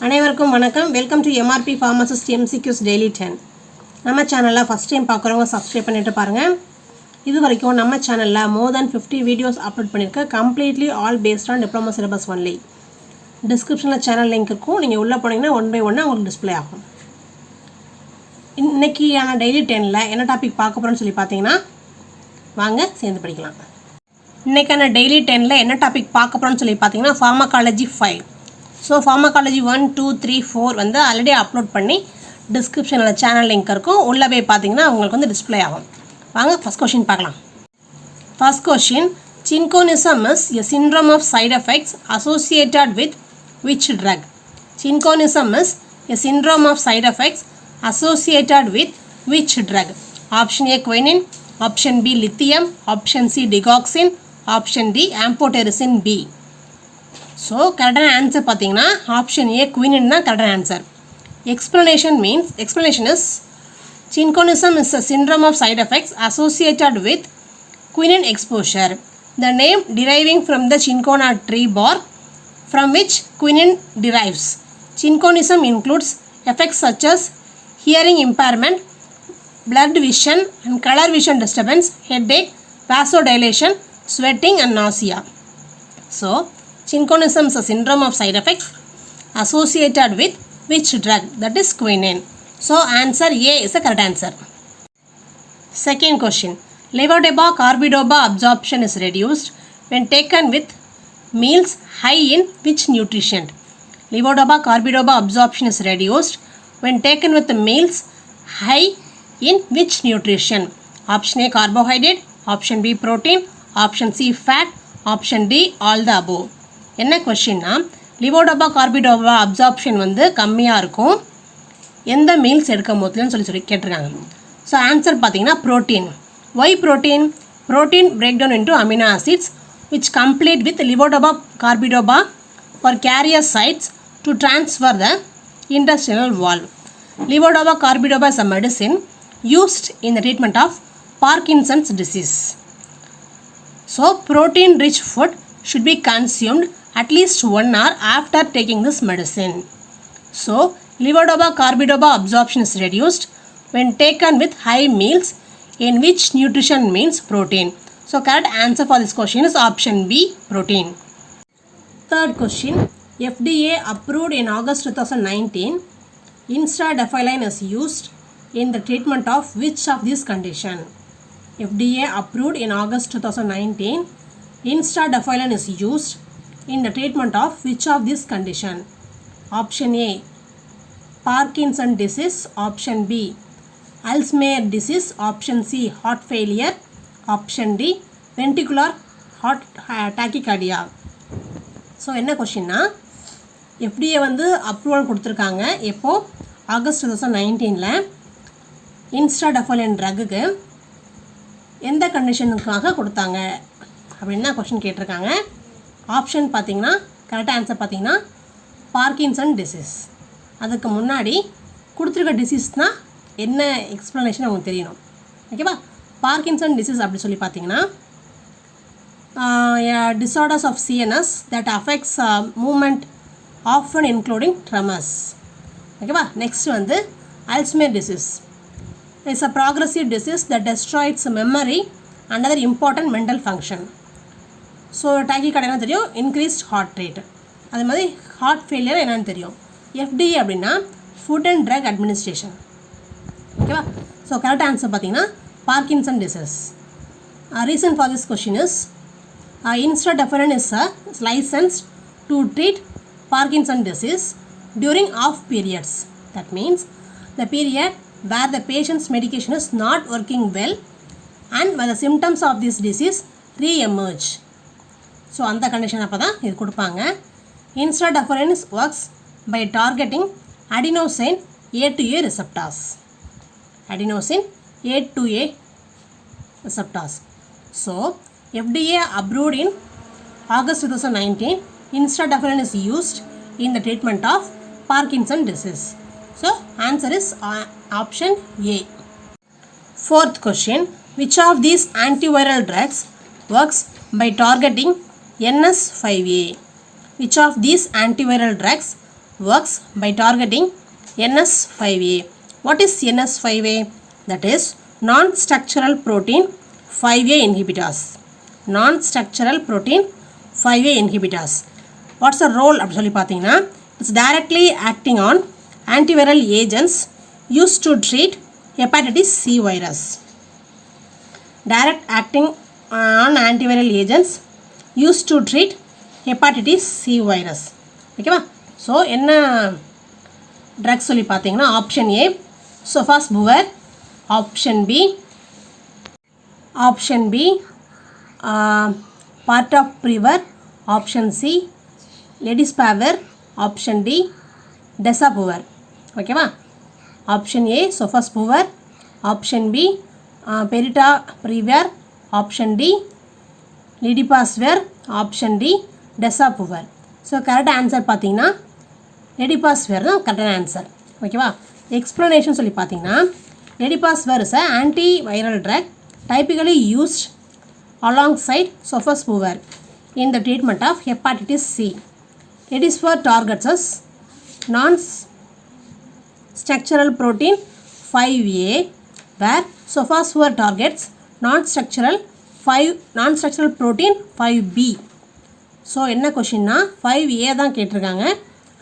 அனைவருக்கும் வணக்கம். Welcome to MRP pharmacist mcqs daily 10. நம்ம சேனல்ல ஃபர்ஸ்ட் டைம் பார்க்குறவங்க சப்ஸ்கிரைப் பண்ணிட்டு பாருங்க. இது வரைக்கும் நம்ம சேனல்ல more than 50 வீடியோஸ் அப்லோட் பண்ணிருக்கேன். completely all based on diploma syllabus only. டிஸ்கிரிப்ஷன்ல சேனல் லிங்க் இருக்கும். நீங்க உள்ள போனீங்கன்னா ஒன் பை ஒன்னா உங்களுக்கு டிஸ்ப்ளே ஆகும். இன்னைக்கான டெய்லி 10ல என்ன டாபிக் பார்க்க போறோம்னு சொல்லி பார்த்தீங்கன்னா வாங்க சேர்ந்து படிக்கலாம். இன்னைக்கான டெய்லி 10ல என்ன டாபிக் பார்க்க போறோம்னு சொல்லி பார்த்தீங்கன்னா pharmacology 5. ஸோ pharmacology 1, 2, 3, 4 வந்து ஆல்ரெடி அப்லோட் பண்ணி டிஸ்கிரிப்ஷனில் சேனல் லிங்க் இருக்கும். உள்ளே போய் பார்த்தீங்கன்னா உங்களுக்கு வந்து டிஸ்ப்ளே ஆகும். வாங்க ஃபஸ்ட் கொஷின் பார்க்கலாம். First question, chinchonism is a syndrome of side effects associated with which drug? Chinchonism is a syndrome of side effects associated with which drug? Option A quinine, option B lithium, option C digoxin, option D amphotericin B. So correct answer பார்த்தீங்கன்னா option A quinine தான் correct answer. Explanation is chinchonism is a syndrome of side effects associated with quinine exposure. The name deriving from the cinchona tree bark from which quinine derives. Chinchonism includes effects such as hearing impairment, blurred vision and color vision disturbance, headache, vasodilation, sweating and nausea. So chinchonism is a syndrome of side effects associated with which drug? That is quinine. So answer A is the correct answer. Second question, levodopa carbidopa absorption is reduced when taken with meals high in which nutrient? Levodopa carbidopa absorption is reduced when taken with meals high in which nutrition? Option A carbohydrate, option B protein, option C fat, option D all the above. என்ன கொஸ்டின்னா லிவோடோபா கார்பிடோபா absorption வந்து கம்மியாக இருக்கும் எந்த meals எடுக்கும் போதுலன்னு சொல்லி கேட்டிருக்காங்க. So answer பார்த்தீங்கன்னா protein. Why protein? Protein break down into amino acids which complete with levodopa carbidopa for carrier sites to transfer the intestinal valve. Levodopa carbidopa is a medicine used in the treatment of Parkinson's disease. So protein rich food should be consumed at least 1 hour after taking this medicine. So levodopa carbidopa absorption is reduced when taken with high meals in which nutrition means protein. So correct answer for this question is option B protein. Third question, FDA approved in August 2019 instadophylline is used in the treatment of which of these condition? FDA approved in August 2019 instadophylline is used in the treatment of which of these condition? Option A Parkinson disease, option B Alzheimer's disease, option C heart failure, option D ventricular heart tachycardia. So என்ன கொஷின்னா FDA வந்து approval கொடுத்துருக்காங்க எப்போ August 2019 இன்ஸ்டாடஃபலைன் ட்ரக்குக்கு எந்த கண்டிஷனுக்காக கொடுத்தாங்க அப்படின்னு தான் question கேட்டிருக்காங்க. Option பார்த்தீங்கன்னா கரெக்டாக ஆன்சர் பார்த்தீங்கன்னா பார்க்கின்சன் டிசீஸ். அதுக்கு முன்னாடி கொடுத்துருக்க டிசீஸ்னால் என்ன எக்ஸ்ப்ளனேஷன் அவங்களுக்கு தெரியணும். ஓகேவா? பார்க்கின்சன் டிசீஸ் அப்படி சொல்லி பார்த்தீங்கன்னா disorders of CNS that affects movement often including tremors. ஓகேவா? நெக்ஸ்ட் வந்து Alzheimer disease is a progressive disease that destroys memory and other important mental function. So tachycardia தெரியும், இன்க்ரீஸ்ட் ஹார்ட் ரேட். அது மாதிரி heart failure என்னன்னு தெரியும். FDA அப்படின்னா food and drug administration. ஓகேவா? So correct answer பார்த்தீங்கன்னா Parkinson disease. Reason for this question is instadophylline is licensed to treat Parkinson's disease during off periods. That means the period where the patient's medication is not working well and when the symptoms of this disease re-emerge. So அந்த condition அப்போ தான் இது கொடுப்பாங்க. instadophylline works by targeting adenosine A2A receptors. Adenosine A2A receptors. So FDA approved in August 2019 instadophylline is used in the treatment of Parkinson's disease. So answer is option A. Fourth question, which of these antiviral drugs works by targeting NS5A? Which of these antiviral drugs works by targeting NS5A. What is NS5A? That is non-structural protein 5A inhibitors. Non-structural protein 5A inhibitors. What's the role அப்படி சொல்லி பார்த்தீங்கன்னா, it's directly acting on antiviral agents used to treat hepatitis C virus. Direct acting on antiviral agents used to treat hepatitis C virus. ஓகேவா? So என்ன drugs சொல்லி பார்த்தீங்கன்னா, option A sofosbuvir, option B paritaprevir, option C ledipasvir, option D dasabuvir. ஓகேவா? Option A sofosbuvir, option B paritaprevir, option D ledipasvir, option D dasabuvir. So correct answer பார்த்தீங்கன்னா ledipasvir தான் கரெக்டான answer. ஓகேவா? Explanation சொல்லி பார்த்தீங்கன்னா, ledipasvir is a antiviral drug typically used alongside sofosbuvir in the treatment of hepatitis C. Ledispar targets us non-structural protein 5A, where sofosbuvir targets non-structural protein 5B. So என்ன கொஷின்னா 5A தான் கேட்டிருக்காங்க.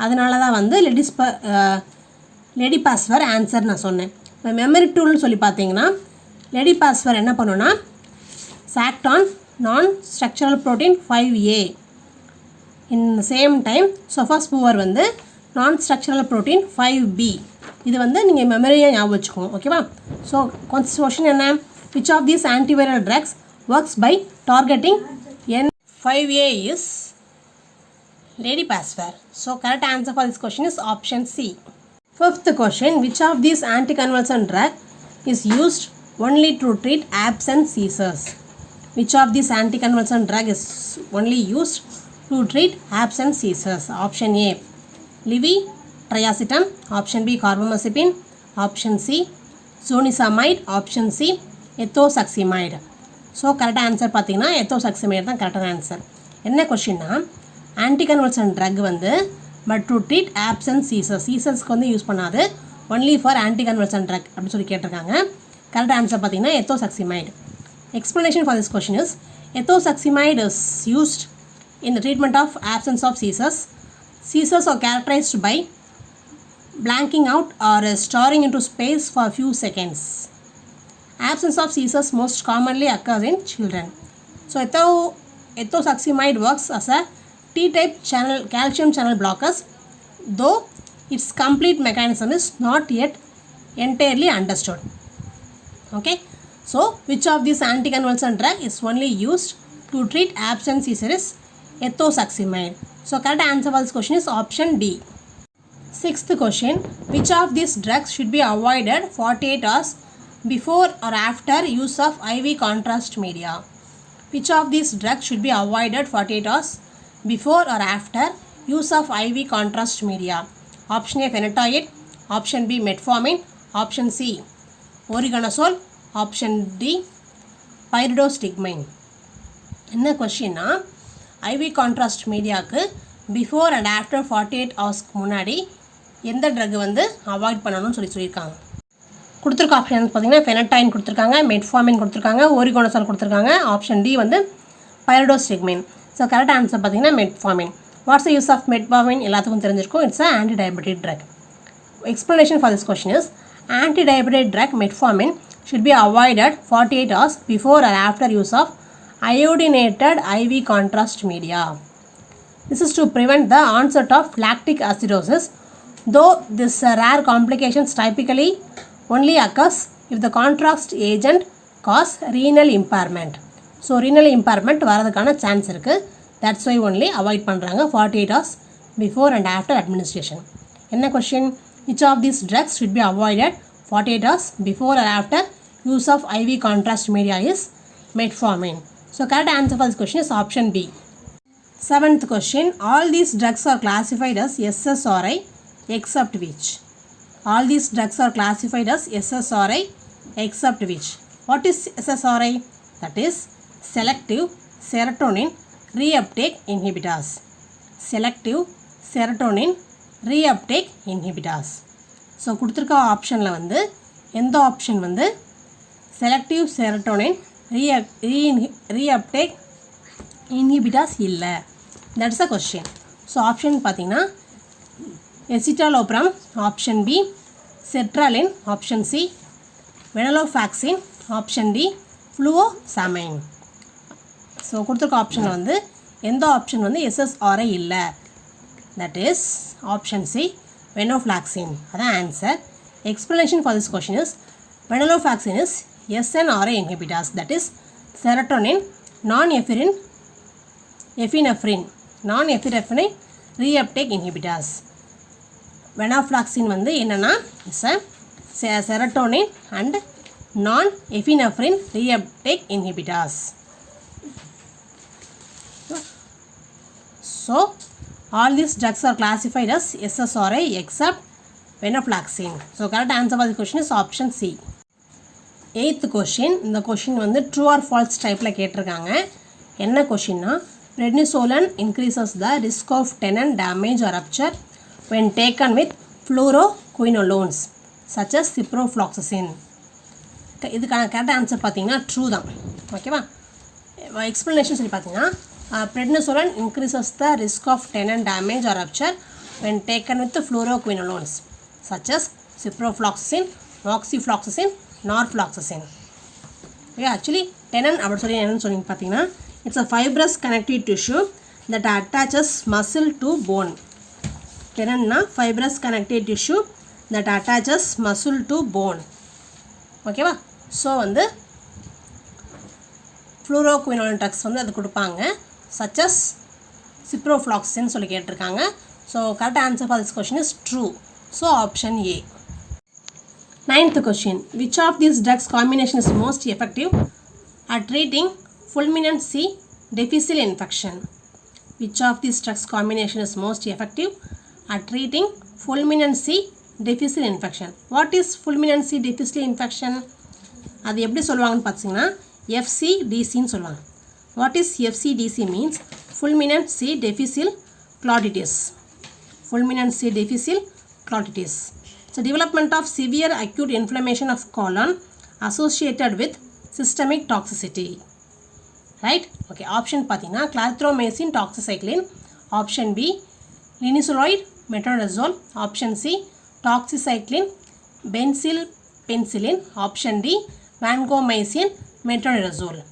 அதனால தான் வந்து லெடிபாஸ்வர் answer நான் சொன்னேன். இப்போ மெமரி டூல்னு சொல்லி பார்த்தீங்கன்னா, லெடிபாஸ்வர் என்ன பண்ணுன்னா, சாக்ட் on non structural protein 5A. In same time sofosbuvir வந்து நான் ஸ்ட்ரக்சரல் ப்ரோட்டீன் 5B. இது வந்து நீங்கள் மெமரியாக ஞாபகம் வச்சுக்கோங்க. ஓகேவா? ஸோ கொஸ்டின் என்ன, which of these antiviral drugs works by targeting N5A is ledipasvir. So correct answer for this question is option C. Fifth question, which of these anticonvulsant drug is used only to treat absent seizures? Which of these anticonvulsant drug is only used to treat absent seizures? Option A levetiracetam, option B carbamazepine, option C zonisamide, option C ethosuximide. So கரெக்டாக answer பார்த்தீங்கன்னா ethosuximide தான் கரெக்டான answer. என்ன கொஷின்னா, ஆன்டிகன்வல்சன்ட் drug வந்து but to treat absent சீசர்ஸ்க்கு வந்து use பண்ணாது, only for ஆன்டிகன்வல்சன்ட் drug அப்படின்னு சொல்லி கேட்டிருக்காங்க. கரெக்ட் ஆன்சர் பார்த்தீங்கன்னா ethosuximide. Explanation for this question is, ethosuximide is used in the treatment of absence of seizures. Seizures are characterized by blanking out or staring into space for a few seconds. Absence of seizures most commonly occurs in children. So ethosuximide works as a T-type calcium channel blockers, though its complete mechanism is not yet entirely understood. Okay, so which of these anticonvulsant drug is only used to treat absent seizure is ethosuximide. So correct answer for this question is option D. Sixth question, which of these drugs should be avoided 48 hours before or after use of IV contrast media? Which of these drugs should be avoided 48 hours before or after use of IV contrast media? Option A phenytoid, option B metformin, option C oreganosul, option D pyridostigmine. என்ன கொஷின்னா, IV contrast மீடியாவுக்கு before and after 48 ஹவர்ஸ்க்கு முன்னாடி எந்த drug வந்து avoid பண்ணணும்னு சொல்லியிருக்காங்க. கொடுத்துருக்க option பார்த்தீங்கன்னா ஃபெனடைன் கொடுத்துருக்காங்க, மெட்ஃபார்மின் கொடுத்துருக்காங்க, ஓரிகோனோசால் கொடுத்துருக்காங்க, ஆப்ஷன் டி வந்து பைரிடோஸ்டிக்மைன். ஸோ கரெக்ட் ஆன்சர் பார்த்தீங்கன்னா metformin. What's the use of metformin எல்லாத்துக்கும் தெரிஞ்சிருக்கும். It's a anti diabetic drug. Explanation for this question is, anti diabetic drug metformin should be avoided 48 hours before or after use of iodinated IV contrast media. This is to prevent the onset of lactic acidosis, though this rare complications typically only occurs if the contrast agent cause renal impairment. So renal impairment வரதுக்கான chance இருக்குது. That's why only avoid பண்ணுறாங்க 48 hours before and after administration. என்ன question, which of these drugs should be avoided 48 hours before or after use of IV contrast media is metformin. So correct answer for this question is option B. Seventh question, all these drugs are classified as SSRI except which? All these drugs are classified as SSRI except which? What is SSRI? That is selective serotonin reuptake inhibitors. Selective serotonin reuptake inhibitors. So கொடுத்துருக்க ஆப்ஷனில் வந்து எந்த option வந்து selective serotonin reuptake inhibitors இல்லை. That's a question. So option பார்த்தீங்கன்னா escitalopram option B, sertraline option C, venlafaxine option D, fluvoxamine. So கொடுத்துருக்க ஆப்ஷனில் வந்து எந்த ஆப்ஷன் வந்து எஸ்எஸ்ஆர்ஐ இல்லை? That is option C, venofluxin. அதான் answer. Explanation for this question is venofluxin is SNRI inhibitors, that is serotonin non-epinephrine reuptake inhibitors. venofluxin வந்து என்னன்னா is a serotonin and non-epinephrine reuptake inhibitors. So all these drugs are classified as SSRI except venofluxin. So correct answer for the question is option C. 8th question. இந்த question வந்து true or false டைப்பில் கேட்டிருக்காங்க. என்ன கொஷின்னா, prednisolone increases the risk of tendon damage or rupture when taken with fluoroquinolones such as ciprofloxacin. இதுக்கான correct answer பார்த்தீங்கன்னா true தான். ஓகேவா? Explanation சொல்லி பார்த்தீங்கன்னா prednisolone increases the risk of tendon damage or rupture when taken with fluoroquinolones such as ciprofloxacin, moxifloxacin, norfloxacin. Okay, actually tendon அப்படி சொல்லி என்னன்னு சொல்லி பார்த்தீங்கன்னா it's a fibrous connective tissue that attaches muscle to bone. tendon fibrous connective tissue that attaches muscle to bone. ஓகேவா? So வந்து fluoroquinolone drugs வந்து அது கொடுப்பாங்க, such as ciprofloxacin சொல்லி கேட்டிருக்காங்க. So correct answer for this question is true. So option A. 9th question. Which of these drugs combination is most effective at treating fulminant C difficile infection? Which of these drugs combination is most effective at treating fulminant C difficile infection? What is fulminant C difficile infection? அது எப்படி சொல்லுவாங்கன்னு பார்த்தீங்கன்னா FCDCன்னு சொல்லுவாங்க. What is FCDC means? Fulminant C difficile clauditis. Fulminant C difficile clauditis. So development of severe acute inflammation of colon associated with systemic toxicity. Right? Okay. Option பார்த்தீங்கன்னா clarithromycin doxycycline. Option B, linezolid metronidazole. Option C, doxycycline benzylpenicillin. Option D, vancomycin metronidazole.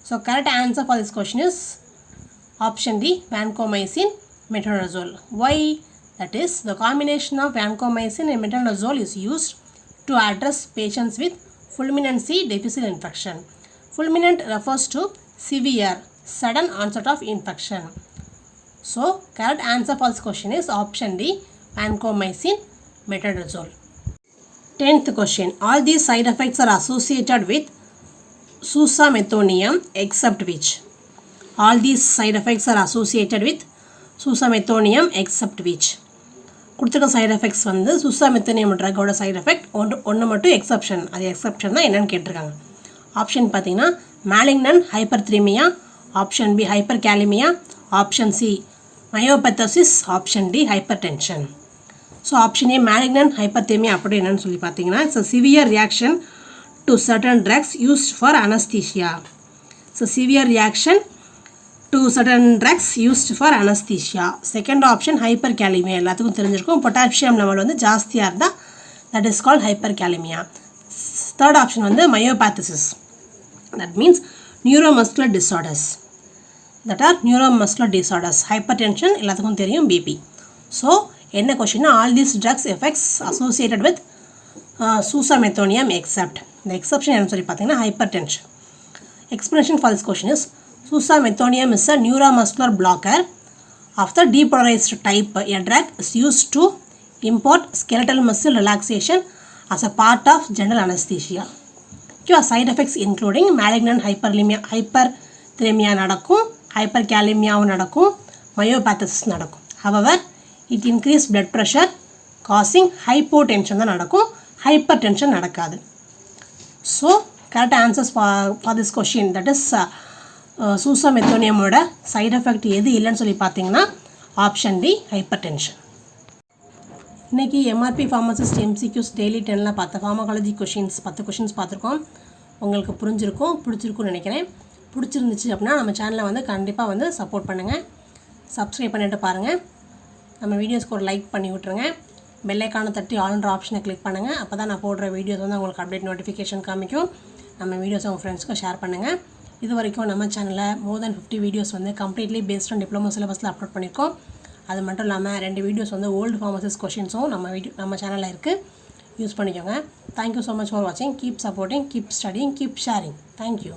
So correct answer for this question is option D, vancomycin metronidazole. Why? That is, the combination of vancomycin and metronidazole is used to address patients with fulminant C difficile infection. Fulminant refers to severe, sudden onset of infection. So, correct answer for this question is option D, vancomycin metronidazole. 10th question. All these side effects are associated with susamethonium except which? All these side effects are associated with susamethonium except which? கொடுத்துருக்க side effects வந்து சுசாமெத்தோனியம் ட்ரக்கோட side effect ஒன்று மட்டும் exception. அது exception தான் என்னென்னு கேட்டிருக்காங்க. Option பார்த்தீங்கன்னா malignant hyperthermia, option B hyperkalaemia, option C மயோபெத்தசிஸ், option D hypertension. So option A malignant hyperthermia அப்படி என்னென்னு சொல்லி பார்த்தீங்கன்னா it's a severe reaction to certain drugs used for anaesthesia. So severe reaction to certain drugs used for anesthesia. Second option hyperkalemia. எல்லாத்துக்கும் தெரிஞ்சிருக்கும் potassium level வந்து ஜாஸ்தியாக இருந்தால் that is called hyperkalemia. Third option வந்து myopathosis. That means neuromuscular disorders. That are neuromuscular disorders. Hypertension எல்லாத்துக்கும் தெரியும், BP. So என்ன கொஸ்டின்னா all these drugs effects associated with susamethonium except. The exception என்ன சொல்லி பார்த்தீங்கன்னா hypertension. Explanation for this question is susamethonium is a neuromuscular blocker of the depolarized type. A drug is used to impart skeletal muscle relaxation as a part of general anesthesia. Okay, side effects including malignant hyperthermia நடக்கும், hyperkalemia நடக்கும், myopathosis நடக்கும். However, it increases blood pressure causing hypotension தான் நடக்கும், hypertension நடக்காது. So correct answers for this question, that is சூசாமெத்தோனியமோட side effect எது இல்லைன்னு சொல்லி பார்த்தீங்கன்னா ஆப்ஷன் டி ஹைப்பர் டென்ஷன். இன்றைக்கி எம்ஆர்பி ஃபார்மசிஸ்ட் எம்சிக்யூஸ் டெய்லி 10ல் பார்த்த ஃபார்மகாலஜி கொஷின்ஸ் 10 கொஷின்ஸ் பார்த்துருக்கோம். உங்களுக்கு பிடிச்சிருக்கும்னு நினைக்கிறேன். பிடிச்சிருந்துச்சு அப்படின்னா நம்ம சேனலை வந்து கண்டிப்பாக வந்து சப்போர்ட் பண்ணுங்கள். சப்ஸ்கிரைப் பண்ணிட்டு பாருங்கள். நம்ம வீடியோஸ்க்கு ஒரு லைக் பண்ணி விட்ருங்க. பெல் ஐக்கானை தட்டி ஆல்ன்ற ஆப்ஷனை கிளிக் பண்ணுங்கள். அப்போ தான் நான் போடுற வீடியோஸ் வந்து உங்களுக்கு அப்டேட் நோட்டிஃபிகேஷன் காமிக்கும். நம்ம வீடியோஸை உங்கள் ஃப்ரெண்ட்ஸ்க்கு ஷேர் பண்ணுங்கள். இது வரைக்கும் நம்ம சேனலில் மோர் தென் 50 வீடியோஸ் வந்து கம்ப்ளீட்லி பேஸ்ட் ஆன் டிப்ளமோ சிலபஸில் அப்லோட் பண்ணியிருக்கோம். அது மட்டும் இல்லாமல் 2 வீடியோஸ் வந்து ஓல்டு ஃபார்மசிஸ்ட் கொஷின்ஸும் நம்ம சேனலில் இருக்குது. யூஸ் பண்ணிக்கோங்க. தேங்க்யூ ஸோ மச் ஃபார் வாட்சிங். Keep supporting, keep studying, keep sharing. Thank you.